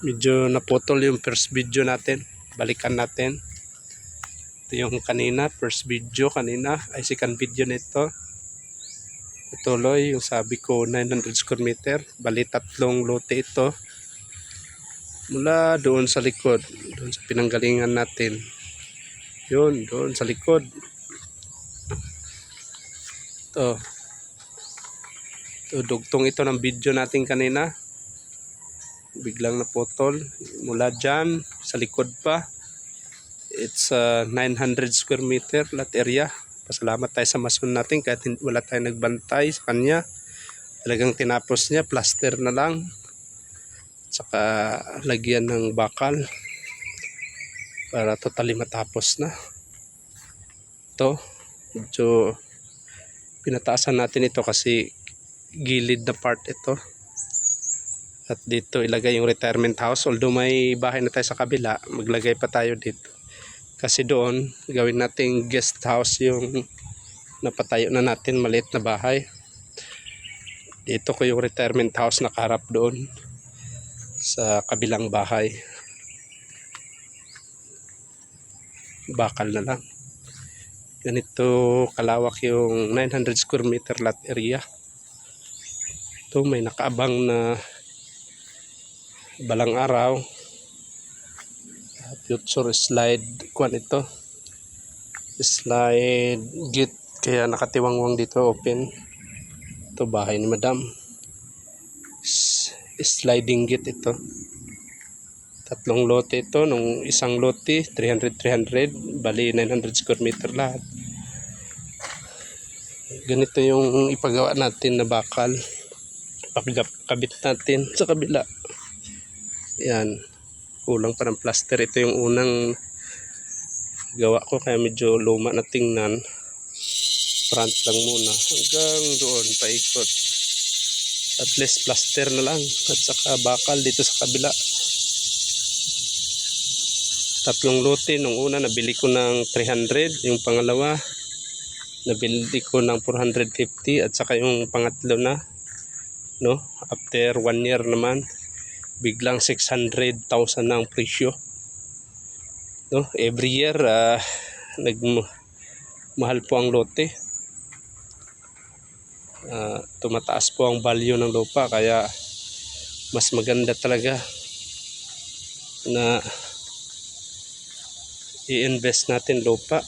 Medyo naputol yung first video natin. Balikan natin. Ito yung kanina, first video kanina. Ay second video nito. Patuloy yung sabi ko 900 square meter. Bali 3 lote ito. Mula doon sa likod. Doon sa pinanggalingan natin. Yun, doon sa likod. Ito. Ito, dugtong ito ng video natin kanina. Biglang naputol mula dyan sa likod pa. It's 900 square meter lot area. Pasalamat tayo sa mason natin kahit wala tayong nagbantay sa kanya. Talagang tinapos niya, plaster na lang, saka lagyan ng bakal para totally matapos na. Ito medyo pinataasan natin ito kasi gilid na part ito. At dito ilagay yung retirement house. Although may bahay na tayo sa kabila, maglagay pa tayo dito. Kasi doon, gawin nating guest house yung napatayo na natin, maliit na bahay. Dito ko yung retirement house nakaharap doon sa kabilang bahay. Bakal na lang. Ganito kalawak yung 900 square meter lot area. Ito may nakaabang na balang araw. Future slide kuan ito. Slide gate kaya nakatiwangwang dito, open. Ito bahay ni Madam. Sliding gate ito. 3 lote ito. Nung isang lote 300 bali 900 square meter lahat. Ganito yung ipagawa natin na bakal. Kabit natin sa kabila. Yan, kulang pa ng plaster. Ito yung unang gawa ko kaya medyo luma na tingnan. Front lang muna hanggang doon paikot. At least plaster na lang at saka bakal dito sa kabila. 3 lote. Nung una nabili ko ng 300, yung pangalawa nabili ko ng 450 at saka yung pangatlo na, no, after 1 year naman biglang 600,000 na ang presyo, no. Every year nagmahal po ang lote. Tumataas po ang value ng lupa kaya mas maganda talaga na i-invest natin lupa.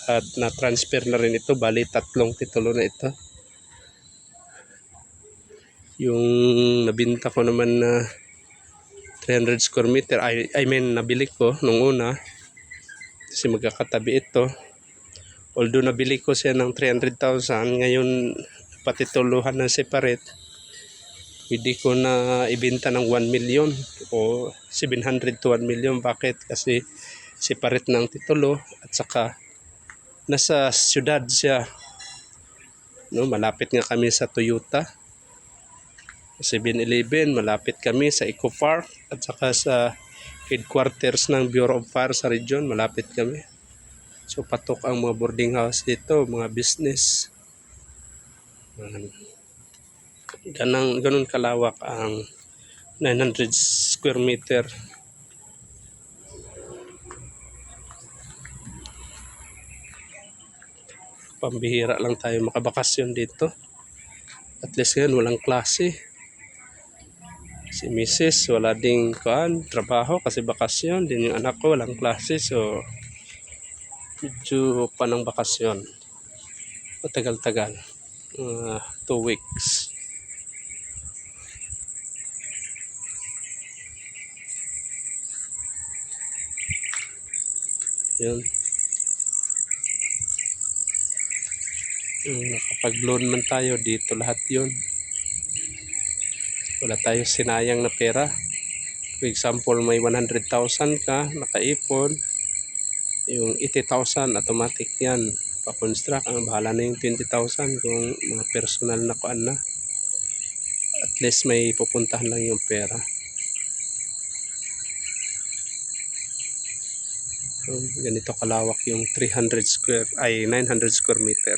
At na-transfer na rin ito, bali 3 titulo na ito. Yung nabinta ko naman na 300 square meter, I mean nabili ko nung una kasi magkakatabi ito. Although nabili ko siya ng 300,000, ngayon patituluhan na separate, pwede ko na ibenta ng 1 million o 700 to 1 million. Bakit? Kasi separate ng titulo at saka nasa syudad siya, no. Malapit nga kami sa Toyota, 7-Eleven, malapit kami sa Eco Park at saka sa headquarters ng Bureau of Fire sa region, malapit kami. So patok ang mga boarding house dito, mga business. Ganun kalawak ang 900 square meter. Pambihira lang tayo makabakasyon dito. At least ngayon walang klase. Si Mrs. wala ding trabaho kasi bakasyon. Din yung anak ko walang klase. So medyo panang bakasyon. Matagal-tagal. 2 weeks. Yun. Nakapag-loan man tayo dito, lahat yun. Wala tayo sinayang na pera. For example, may 100,000 ka nakaipon, yung 80,000 automatic yan pa-construct. Ang bahala na yung 20,000 kung mga personal na kuan na. At least may pupuntahan lang yung pera. So, ganito kalawak yung 900 square meter.